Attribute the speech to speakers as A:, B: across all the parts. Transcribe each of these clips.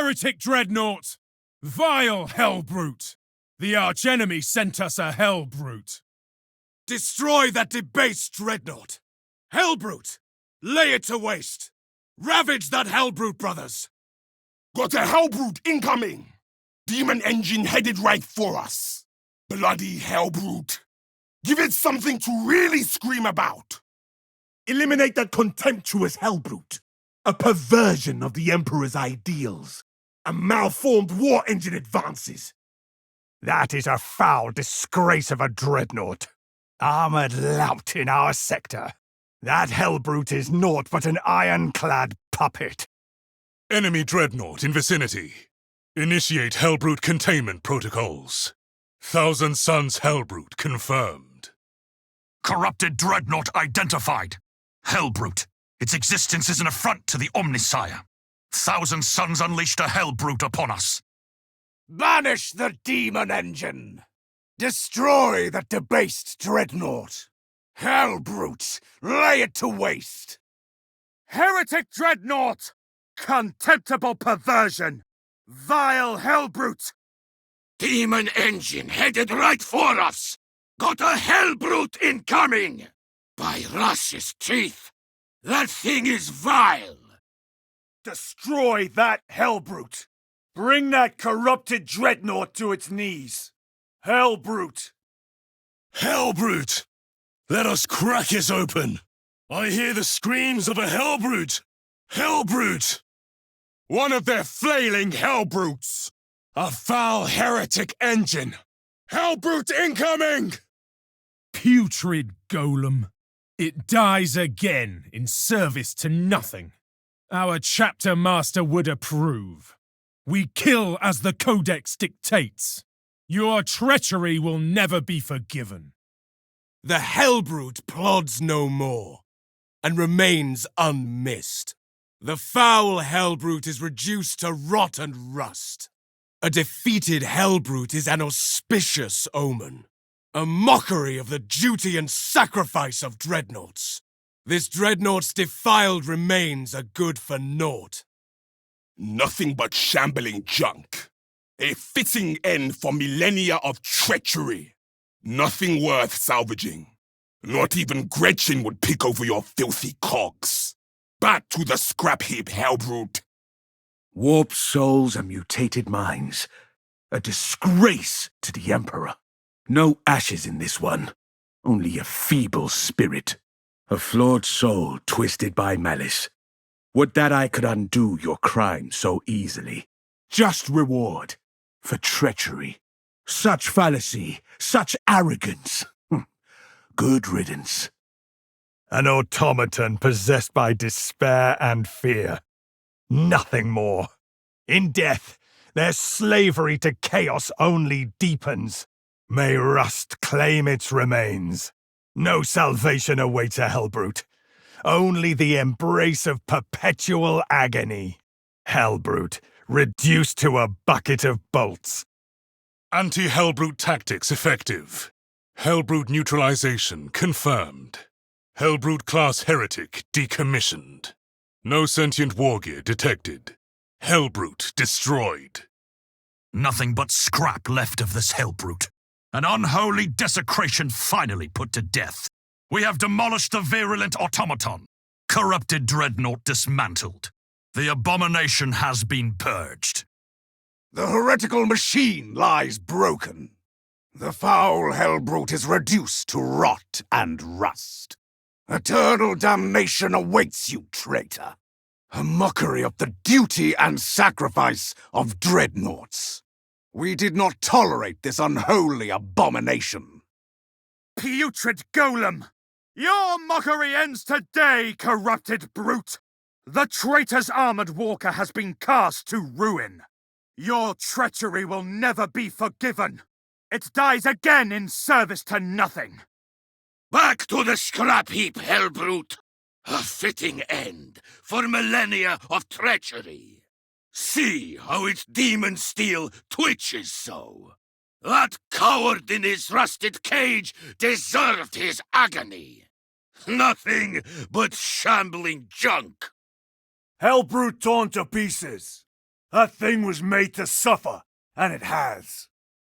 A: Heretic Dreadnought! Vile Helbrute! The archenemy sent us a Helbrute!
B: Destroy that debased dreadnought! Helbrute! Lay it to waste! Ravage that Helbrute, brothers!
C: Got a Helbrute incoming! Demon engine headed right for us! Bloody Helbrute! Give it something to really scream about! Eliminate that contemptuous Helbrute! A perversion of the Emperor's ideals! A malformed war engine advances!
D: That is a foul disgrace of a dreadnought. Armored lout in our sector. That Helbrute is naught but an ironclad puppet.
E: Enemy dreadnought in vicinity. Initiate Helbrute containment protocols. Thousand Sons Helbrute confirmed.
F: Corrupted dreadnought identified. Helbrute. Its existence is an affront to the Omnisire. Thousand Sons unleashed a Helbrute upon us.
B: Banish the demon engine! Destroy that debased dreadnought! Helbrute, lay it to waste!
A: Heretic Dreadnought! Contemptible perversion! Vile Helbrute!
C: Demon engine headed right for us! Got a Helbrute incoming! By Rush's teeth! That thing is vile!
B: Destroy that Helbrute! Bring that corrupted dreadnought to its knees! Helbrute!
E: Helbrute! Let us crack it open! I hear the screams of a Helbrute! Helbrute!
C: One of their flailing Helbrutes! A foul heretic engine! Helbrute incoming!
A: Putrid golem. It dies again in service to nothing. Our chapter master would approve. We kill as the Codex dictates. Your treachery will never be forgiven.
B: The Helbrute plods no more, and remains unmissed. The foul Helbrute is reduced to rot and rust. A defeated Helbrute is an auspicious omen. A mockery of the duty and sacrifice of dreadnoughts. This dreadnought's defiled remains are good for naught.
C: Nothing but shambling junk. A fitting end for millennia of treachery. Nothing worth salvaging. Not even Gretchen would pick over your filthy cogs. Back to the scrap heap, Helbrute.
G: Warped souls and mutated minds. A disgrace to the Emperor. No ashes in this one. Only a feeble spirit. A flawed soul twisted by malice. Would that I could undo your crime so easily. Just reward for treachery. Such fallacy, such arrogance. Good riddance.
D: An automaton possessed by despair and fear. Nothing more. In death, their slavery to chaos only deepens. May rust claim its remains. No salvation awaits a Helbrute. Only the embrace of perpetual agony. Helbrute, reduced to a bucket of bolts.
E: Anti-Helbrute tactics effective. Helbrute neutralization confirmed. Helbrute class heretic decommissioned. No sentient wargear detected. Helbrute destroyed.
F: Nothing but scrap left of this Helbrute. An unholy desecration finally put to death. We have demolished the virulent automaton. Corrupted dreadnought dismantled. The abomination has been purged.
B: The heretical machine lies broken. The foul Helbrute is reduced to rot and rust. Eternal damnation awaits you, traitor. A mockery of the duty and sacrifice of dreadnoughts. We did not tolerate this unholy abomination.
A: Putrid golem! Your mockery ends today, corrupted brute! The traitor's armored walker has been cast to ruin. Your treachery will never be forgiven. It dies again in service to nothing.
C: Back to the scrap heap, Helbrute! A fitting end for millennia of treachery. See how its demon steel twitches so. That coward in his rusted cage deserved his agony. Nothing but shambling junk.
B: Helbrute torn to pieces.
A: That thing was made to suffer, and it has.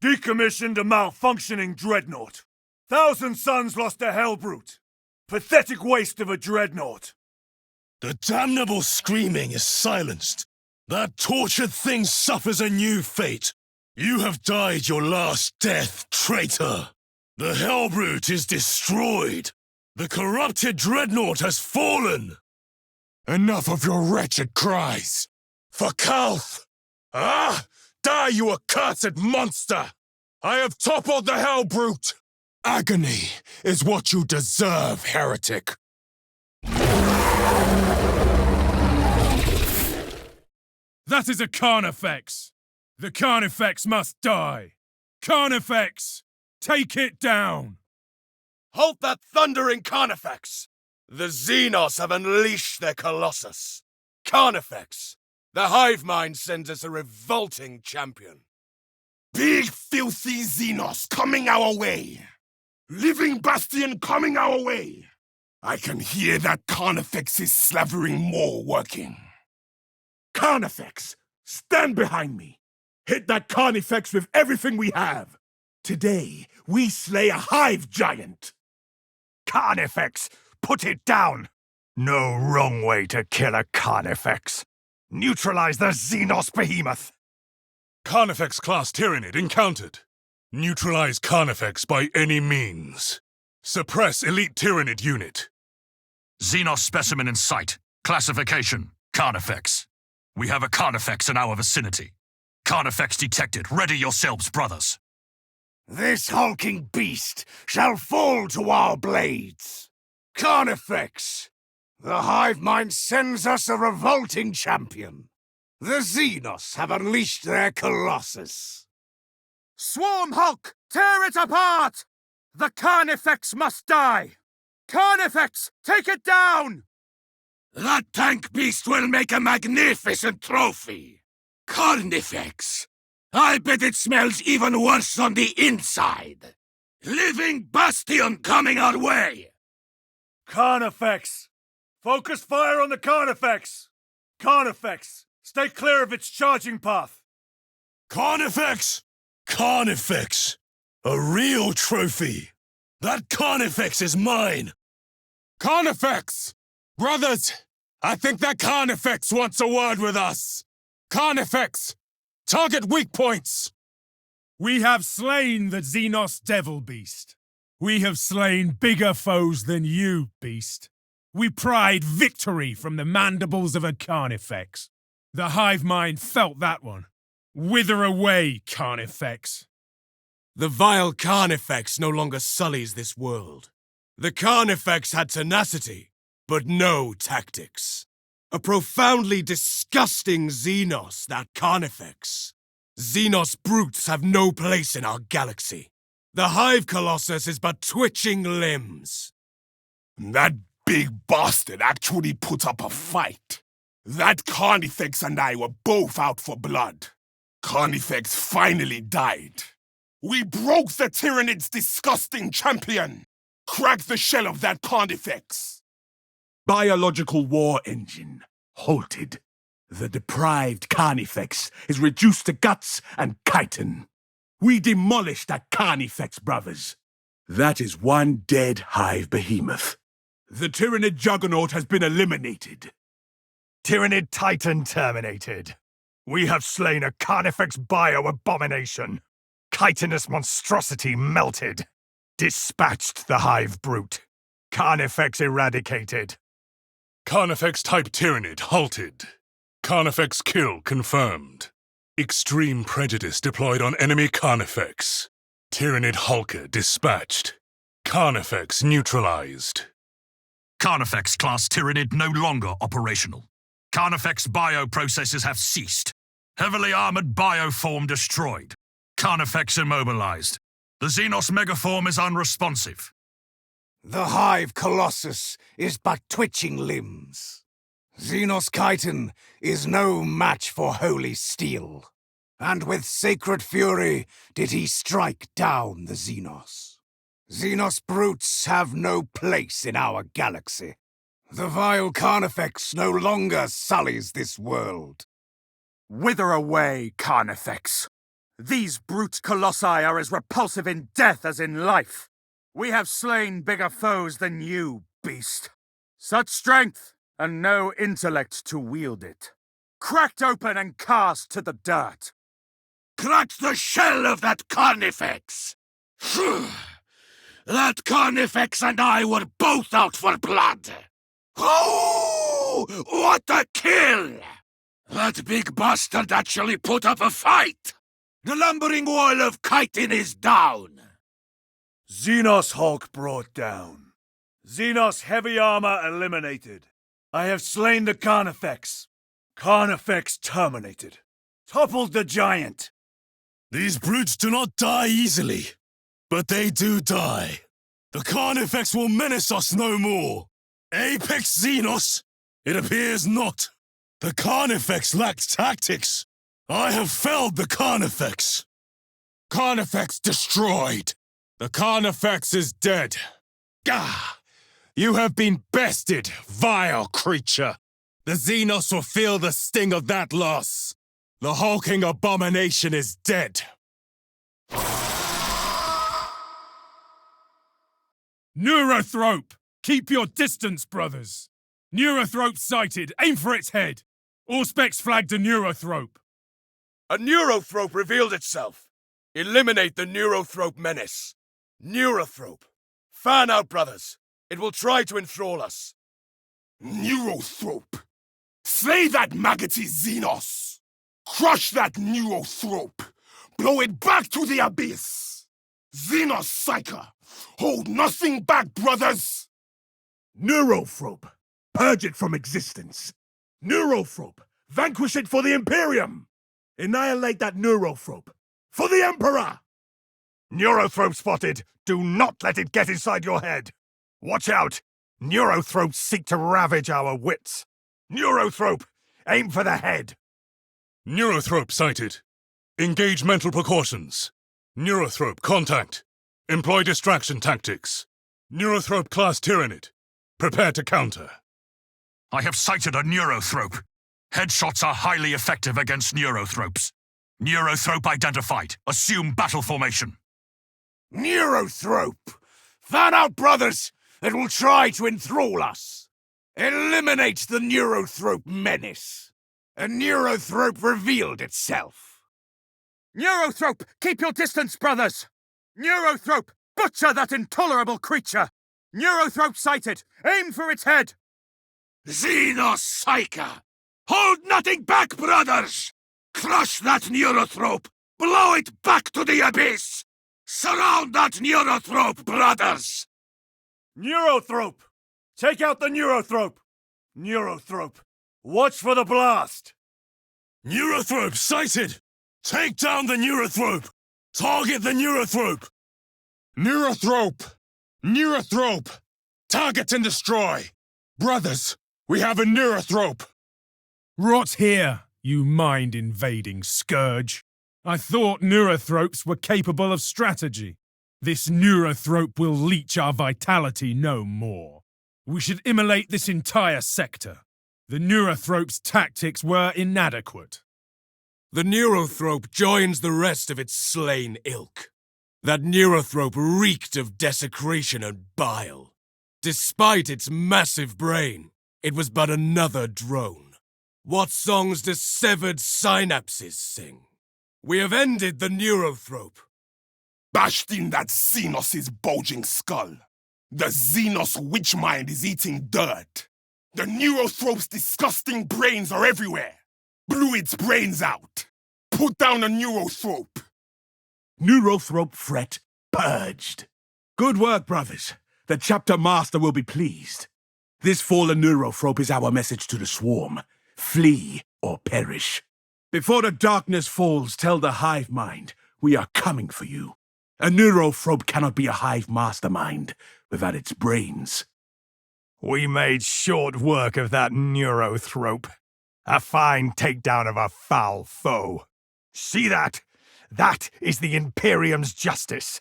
A: Decommissioned a malfunctioning dreadnought. 1,000 suns lost to Helbrute. Pathetic waste of a dreadnought.
E: The damnable screaming is silenced. That tortured thing suffers a new fate. You have died your last death, traitor. The Helbrute is destroyed. The corrupted dreadnought has fallen.
C: Enough of your wretched cries.
E: For Kalth! Ah! Die, you accursed monster! I have toppled the Helbrute!
C: Agony is what you deserve, heretic.
B: That is a Carnifex! The Carnifex must die! Carnifex! Take it down!
A: Halt that thundering Carnifex! The Xenos have unleashed their Colossus. Carnifex! The hive mind sends us a revolting champion.
C: Big, filthy Xenos coming our way. Living Bastion coming our way. I can hear that Carnifex's slavering maw working. Carnifex, stand behind me. Hit that Carnifex with everything we have. Today, we slay a hive giant.
D: Carnifex, put it down! No wrong way to kill a Carnifex. Neutralize the Xenos behemoth!
E: Carnifex-class Tyrannid encountered. Neutralize Carnifex by any means. Suppress elite Tyrannid unit.
F: Xenos specimen in sight. Classification: Carnifex. We have a Carnifex in our vicinity. Carnifex detected. Ready yourselves, brothers.
C: This hulking beast shall fall to our blades. Carnifex, the hive mind sends us a revolting champion. The Xenos have unleashed their Colossus.
A: Swarm Hulk, tear it apart! The Carnifex must die! Carnifex, take it down!
C: That tank beast will make a magnificent trophy. Carnifex, I bet it smells even worse on the inside. Living Bastion coming our way!
A: Carnifex! Focus fire on the Carnifex! Carnifex, stay clear of its charging path!
E: Carnifex! Carnifex! A real trophy! That Carnifex is mine!
C: Carnifex! Brothers, I think that Carnifex wants a word with us. Carnifex, target weak points!
B: We have slain the Xenos Devil Beast. We have slain bigger foes than you, Beast. We pried victory from the mandibles of a Carnifex. The hive mind felt that one. Wither away, Carnifex.
G: The vile Carnifex no longer sullies this world. The Carnifex had tenacity, but no tactics. A profoundly disgusting Xenos, that Carnifex. Xenos brutes have no place in our galaxy. The Hive Colossus is but twitching limbs.
C: That big bastard actually put up a fight. That Carnifex and I were both out for blood. Carnifex finally died. We broke the Tyrannid's disgusting champion. Cracked the shell of that Carnifex.
G: Biological war engine halted. The deprived Carnifex is reduced to guts and chitin. We demolished that Carnifex, brothers. That is one dead hive behemoth. The Tyrannid Juggernaut has been eliminated.
D: Tyrannid Titan terminated. We have slain a Carnifex bio-abomination. Chitinous monstrosity melted. Dispatched the hive brute. Carnifex eradicated.
E: Carnifex-type Tyrannid halted. Carnifex kill confirmed. Extreme prejudice deployed on enemy Carnifex. Tyrannid Hulker dispatched. Carnifex neutralized.
F: Carnifex-class Tyrannid no longer operational. Carnifex bioprocesses have ceased. Heavily armored bioform destroyed. Carnifex immobilized. The Xenos megaform is unresponsive.
C: The Hive Colossus is but twitching limbs. Xenos chitin is no match for holy steel. And with sacred fury did he strike down the Xenos. Xenos brutes have no place in our galaxy. The vile Carnifex no longer sullies this world.
A: Wither away, Carnifex. These brute colossi are as repulsive in death as in life. We have slain bigger foes than you, beast. Such strength, and no intellect to wield it. Cracked open and cast to the dirt.
G: Crack the shell of that Carnifex! That Carnifex and I were both out for blood! Oh! What a kill! That big bastard actually put up a fight! The lumbering wall of chitin is down!
D: Xenos Hulk brought down. Xenos heavy armor eliminated. I have slain the Carnifex. Carnifex terminated. Toppled the giant.
E: These brutes do not die easily, but they do die. The Carnifex will menace us no more. Apex Xenos? It appears not. The Carnifex lacked tactics. I have felled the Carnifex. Carnifex destroyed. The Carnifex is dead. Gah! You have been bested, vile creature. The Xenos will feel the sting of that loss. The hulking abomination is dead.
H: Neurothrope! Keep your distance, brothers! Neurothrope sighted! Aim for its head! All specs flagged a Neurothrope.
B: A Neurothrope revealed itself. Eliminate the Neurothrope menace. Neurothrope. Fan out, brothers. It will try to enthrall us.
C: Neurothrope! Slay that maggoty Xenos! Crush that Neurothrope! Blow it back to the abyss! Xenos Psyker! Hold nothing back, brothers!
D: Neurothrope. Purge it from existence. Neurothrope. Vanquish it for the Imperium. Annihilate that Neurothrope. For the Emperor! Neurothrope spotted. Do not let it get inside your head. Watch out. Neurothropes seek to ravage our wits. Neurothrope. Aim for the head.
E: Neurothrope sighted. Engage mental precautions. Neurothrope contact. Employ distraction tactics. Neurothrope class Tyrannid. Prepare to counter.
F: I have sighted a Neurothrope. Headshots are highly effective against Neurothropes. Neurothrope identified. Assume battle formation.
G: Neurothrope! Fan out, brothers! It will try to enthrall us. Eliminate the Neurothrope menace. A Neurothrope revealed itself.
A: Neurothrope, keep your distance, brothers! Neurothrope, butcher that intolerable creature! Neurothrope sighted! Aim for its head!
G: Xenos Psyker! Hold nothing back, brothers! Crush that Neurothrope! Blow it back to the abyss! Surround that Neurothrope, brothers!
D: Neurothrope! Take out the Neurothrope! Neurothrope, watch for the blast!
E: Neurothrope sighted! Take down the Neurothrope! Target the Neurothrope! Neurothrope! Neurothrope! Target and destroy! Brothers, we have a Neurothrope!
H: Rot here, you mind-invading scourge. I thought Neurothropes were capable of strategy. This Neurothrope will leech our vitality no more. We should immolate this entire sector. The Neurothrope's tactics were inadequate.
B: The Neurothrope joins the rest of its slain ilk. That Neurothrope reeked of desecration and bile. Despite its massive brain, it was but another drone. What songs do severed synapses sing? We have ended the Neurothrope.
C: Bashed in that Xenos' bulging skull. The Xenos witch mind is eating dirt. The Neurothrope's disgusting brains are everywhere. Blew its brains out. Put down a Neurothrope.
D: Neurothrope threat purged. Good work, brothers. The chapter master will be pleased. This fallen Neurothrope is our message to the swarm. Flee or perish. Before the darkness falls, tell the hive mind, we are coming for you. A Neurothrope cannot be a hive mastermind without its brains. We made short work of that Neurothrope. A fine takedown of a foul foe. See that? That is the Imperium's justice.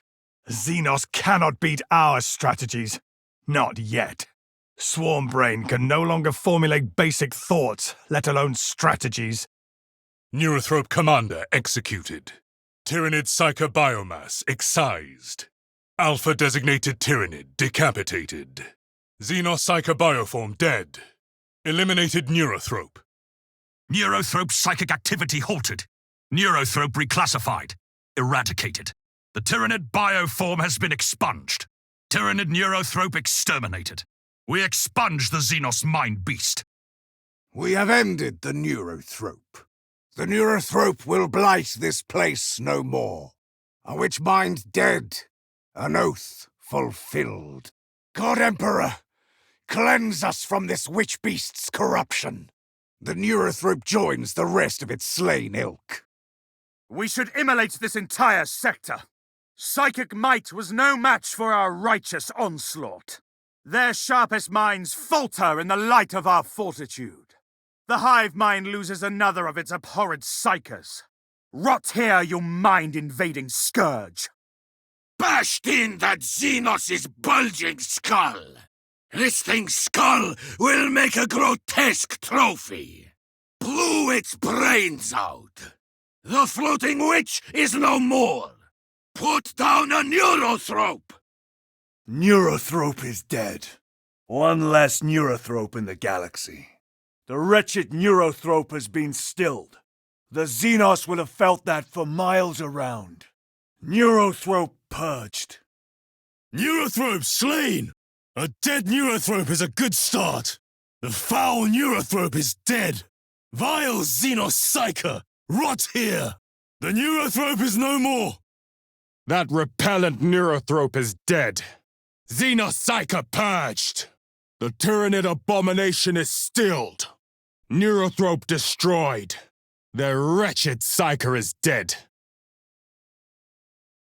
D: Xenos cannot beat our strategies. Not yet. Swarm Brain can no longer formulate basic thoughts, let alone strategies.
E: Neurothrope Commander executed. Tyrannid Psyker biomass excised. Alpha-designated Tyrannid decapitated. Xenos Psyker bioform dead. Eliminated Neurothrope.
F: Neurothrope psychic activity halted. Neurothrope reclassified. Eradicated. The Tyrannid bioform has been expunged. Tyrannid Neurothrope exterminated. We expunge the Xenos Mind Beast.
I: We have ended the Neurothrope. The Neurothrope will blight this place no more. A witch mind dead, an oath fulfilled. God Emperor, cleanse us from this witch beast's corruption. The Neurothrope joins the rest of its slain ilk.
A: We should immolate this entire sector. Psychic might was no match for our righteous onslaught. Their sharpest minds falter in the light of our fortitude. The hive mind loses another of its abhorrent psychers. Rot here, you mind-invading scourge!
I: Bashed in that Xenos' bulging skull! This thing's skull will make a grotesque trophy! Blew its brains out! The floating witch is no more! Put down a Neurothrope!
J: Neurothrope is dead. One less Neurothrope in the galaxy. The wretched Neurothrope has been stilled. The Xenos would have felt that for miles around. Neurothrope purged.
E: Neurothrope slain! A dead Neurothrope is a good start. The foul Neurothrope is dead. Vile Xenos Psyker, rot here! The Neurothrope is no more!
C: That repellent Neurothrope is dead. Xenos Psyker purged. The Tyrannid abomination is stilled. Neurothrope destroyed. Their wretched Psyker is dead.